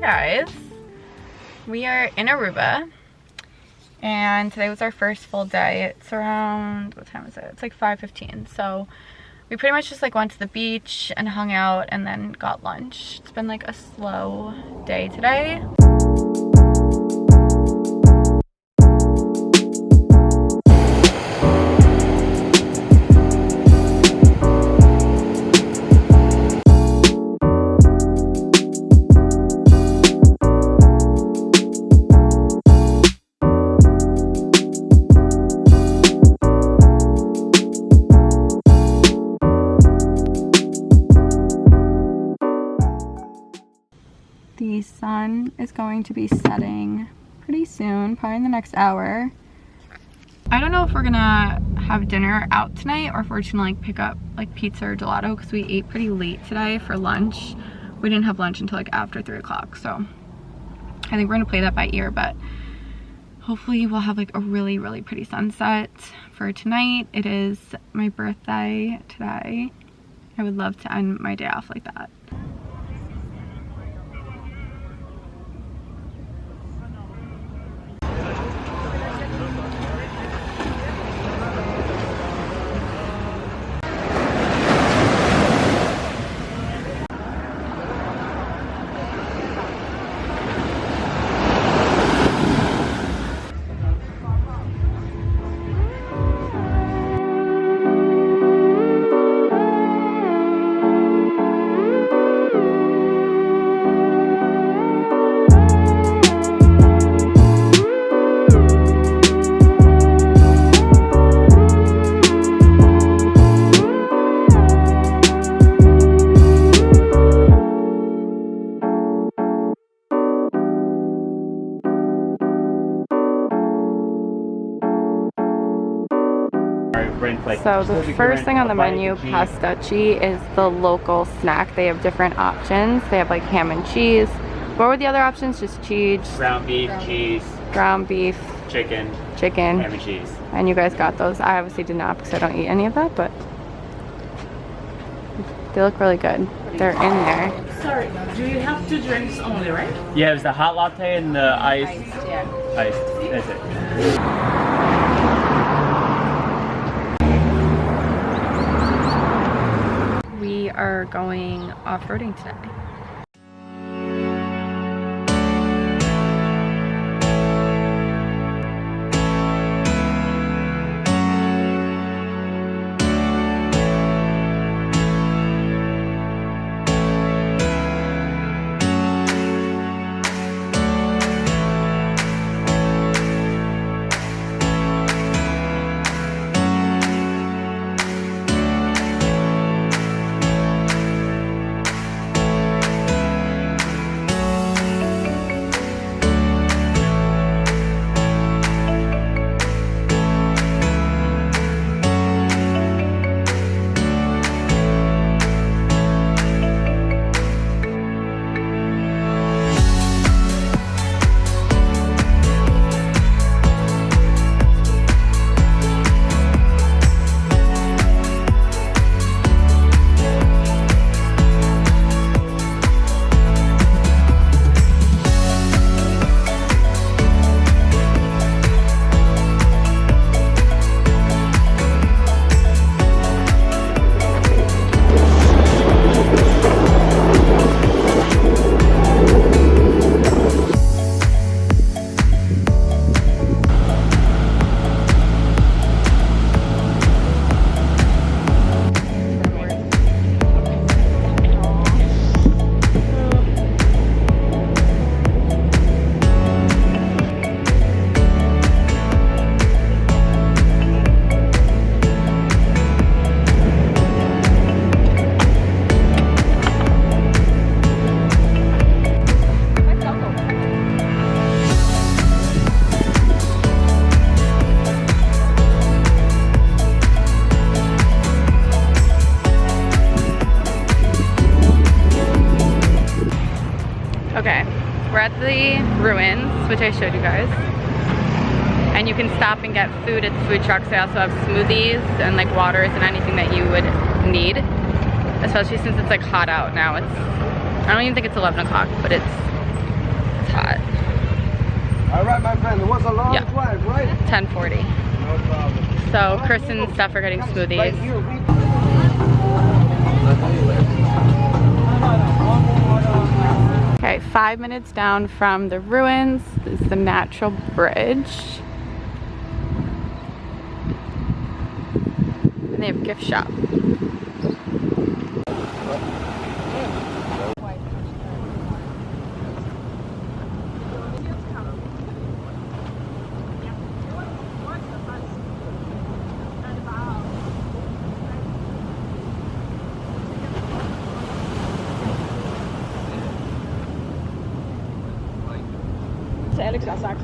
guys, we are in Aruba and today was our first full day. It's around, what time is it? It's like 5:15. So we pretty much just like went to the beach and hung out and then got lunch. It's been like a slow day today. The sun is going to be setting pretty soon, probably in the next hour. I don't know if we're gonna have dinner out tonight or if we're just gonna like pick up like pizza or gelato because we ate pretty late today for lunch. We didn't have lunch until like after 3 o'clock, so I think we're gonna play that by ear, but hopefully we'll have like a really, really pretty sunset for tonight. It is my birthday today. I would love to end my day off like that. So the first thing on the menu, pastacci, is the local snack. They have different options. They have like ham and cheese. What were the other options? Just cheese? Ground beef, cheese. Ground beef. Chicken. Chicken. Ham and cheese. And you guys got those. I obviously did not because I don't eat any of that, but they look really good. They're in there. Sorry, do you have 2 drinks only, right? Yeah, it was the hot latte and the iced. Yeah. Iced. That's it. We are going off-roading today. We're at the ruins, which I showed you guys. And you can stop and get food at the food trucks. They also have smoothies and like waters and anything that you would need. Especially since it's like hot out now. I don't even think it's 11 o'clock, but it's hot. All right, my friend, it was a long Yeah. drive, right? 10:40. No problem. So Chris and Steph are getting Right smoothies. here, Okay, 5 minutes down from the ruins is the natural bridge. And they have a gift shop. Til Alex har sagt,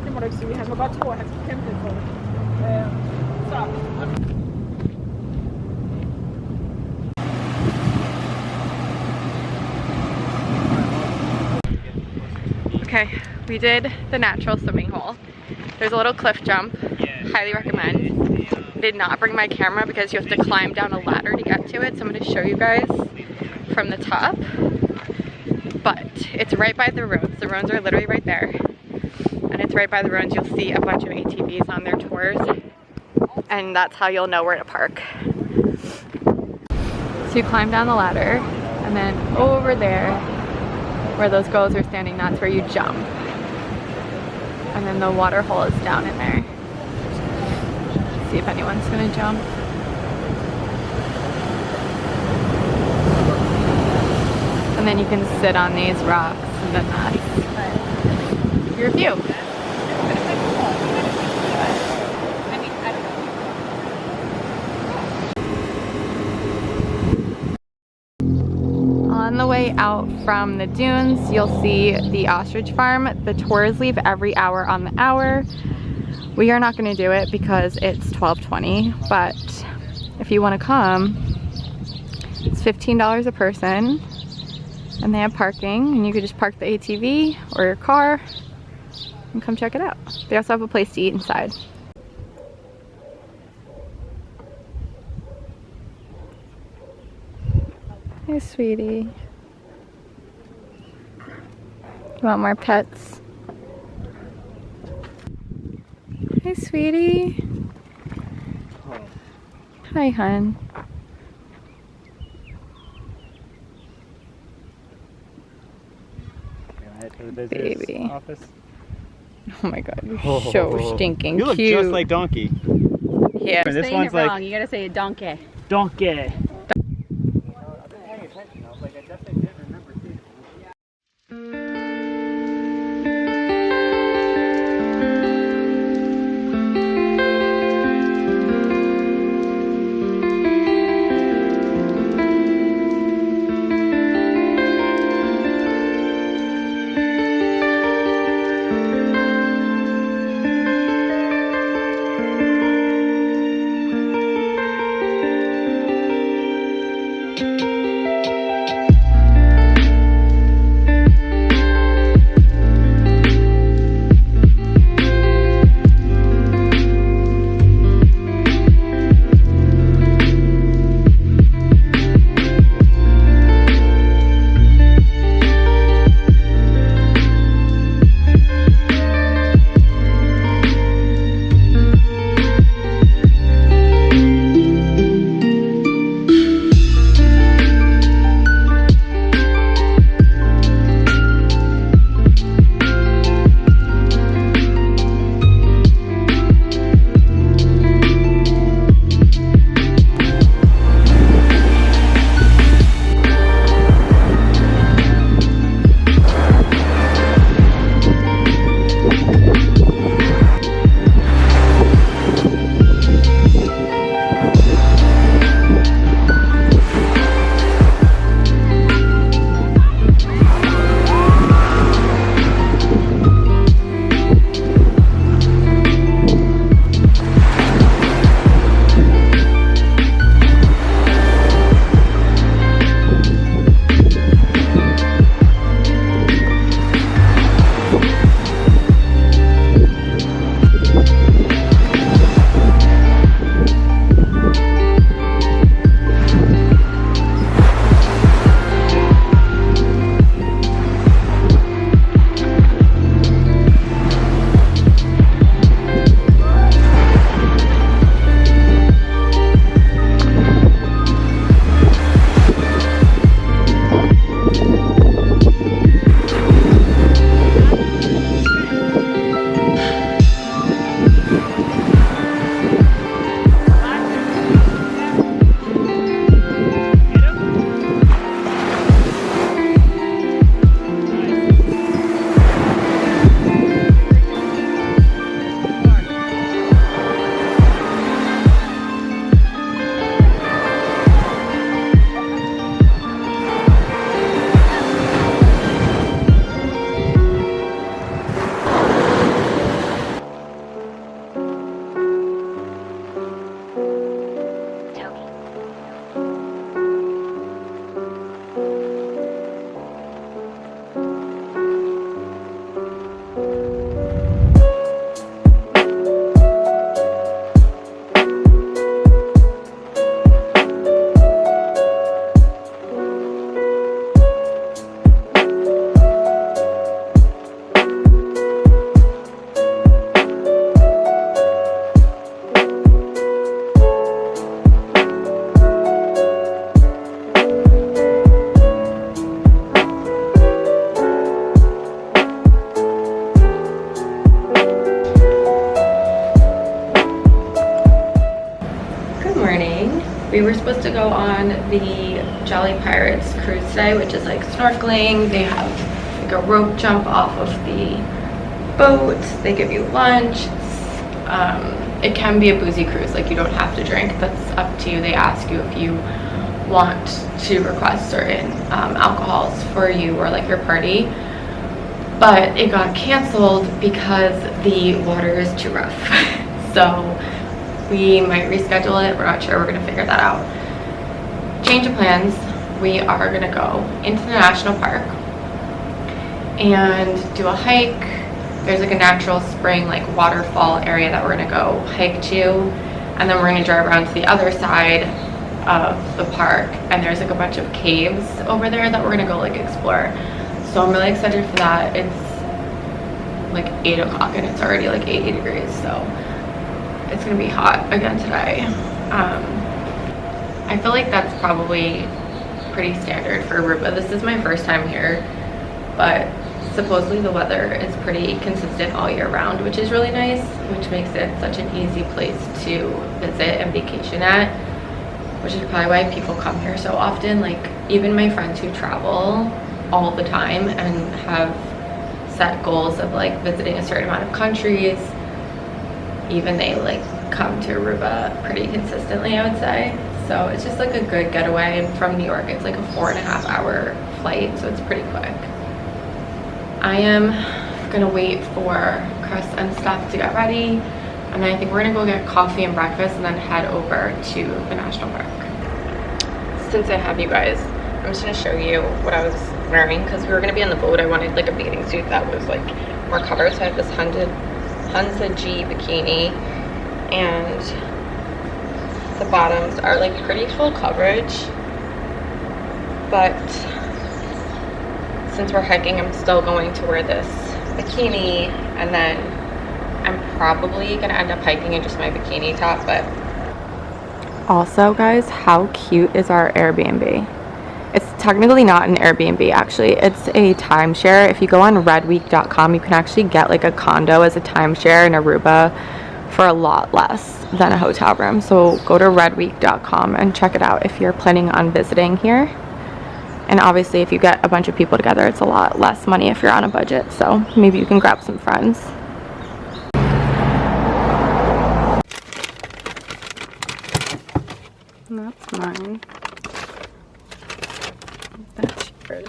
det må du ikke sige. Han må godt tro, at han skal kæmpe lidt for det. Så. Okay, we did the natural swimming hole. There's a little cliff jump. Highly recommend. Did not bring my camera because you have to climb down a ladder to get to it, so I'm going to show you guys from the top. But it's right by the roads. The roads are literally right there. And it's right by the roads. You'll see a bunch of ATVs on their tours. And that's how you'll know where to park. So you climb down the ladder, and then over there, where those girls are standing, that's where you jump. And then the water hole is down in there. See if anyone's gonna jump. And then you can sit on these rocks, and then that's your view. On the way out from the dunes, you'll see the ostrich farm. The tours leave every hour on the hour. We are not going to do it because it's 12:20, but if you want to come, it's $15 a person, and they have parking, and you could just park the ATV or your car and come check it out. They also have a place to eat inside. Hey, sweetie. You want more pets? Hey, sweetie. Hi, hun. Baby. Office. Oh my god, you're so stinking You look cute. just like Donkey. Yeah. This Saying one's it wrong. like You gotta say donkey. Donkey. we were supposed to go on the Jolly Pirates cruise today, which is like snorkeling. They have like a rope jump off of the boat. They give you lunch. It can be a boozy cruise, like you don't have to drink. That's up to you. They ask you if you want to request certain alcohols for you or like your party. But it got canceled because the water is too rough. So we might reschedule it. We're not sure. We're gonna figure that out. Change of plans. We are gonna go into the national park and do a hike. There's like a natural spring, like waterfall area that we're gonna go hike to, and then we're gonna drive around to the other side of the park, and there's like a bunch of caves over there that we're gonna go like explore. So I'm really excited for that. It's like 8 o'clock and it's already like 80 degrees, so it's gonna be hot again today. I feel like that's probably pretty standard for Aruba. This is my first time here, but supposedly the weather is pretty consistent all year round, which is really nice, which makes it such an easy place to visit and vacation at, which is probably why people come here so often. Like even my friends who travel all the time and have set goals of like visiting a certain amount of countries, even they like come to Aruba pretty consistently, I would say. So it's just like a good getaway, and from New York it's like a 4.5 hour flight, so it's pretty quick. I am gonna wait for Chris and Steph to get ready, and then I think we're gonna go get coffee and breakfast and then head over to the national park. Since I have you guys, I'm just gonna show you what I was wearing, because we were gonna be on the boat. I wanted like a bathing suit that was like more covered, so I have this Hansa G bikini, and the bottoms are like pretty full coverage, but since we're hiking, I'm still going to wear this bikini, and then I'm probably gonna end up hiking in just my bikini top. But also, guys, how cute is our Airbnb? It's technically not an Airbnb, actually. It's a timeshare. If you go on redweek.com, you can actually get like a condo as a timeshare in Aruba for a lot less than a hotel room. So go to redweek.com and check it out if you're planning on visiting here. And obviously if you get a bunch of people together, it's a lot less money if you're on a budget. So maybe you can grab some friends. And that's mine. That's yours.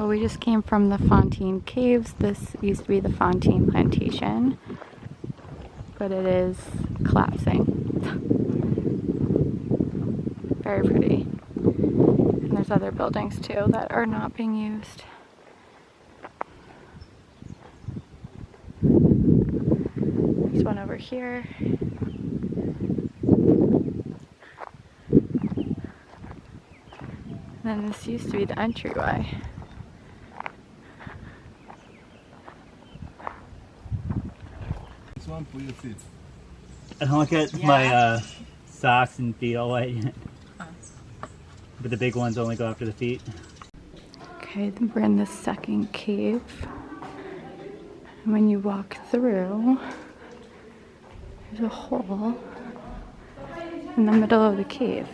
So we just came from the Fontaine Caves. This used to be the Fontaine Plantation, but it is collapsing. Very pretty. And there's other buildings too that are not being used. There's one over here. And then this used to be the entryway. This one for your feet. I don't get my socks and feet all wet yet. But the big ones only go after the feet. Okay, then we're in the second cave. And when you walk through, there's a hole in the middle of the cave.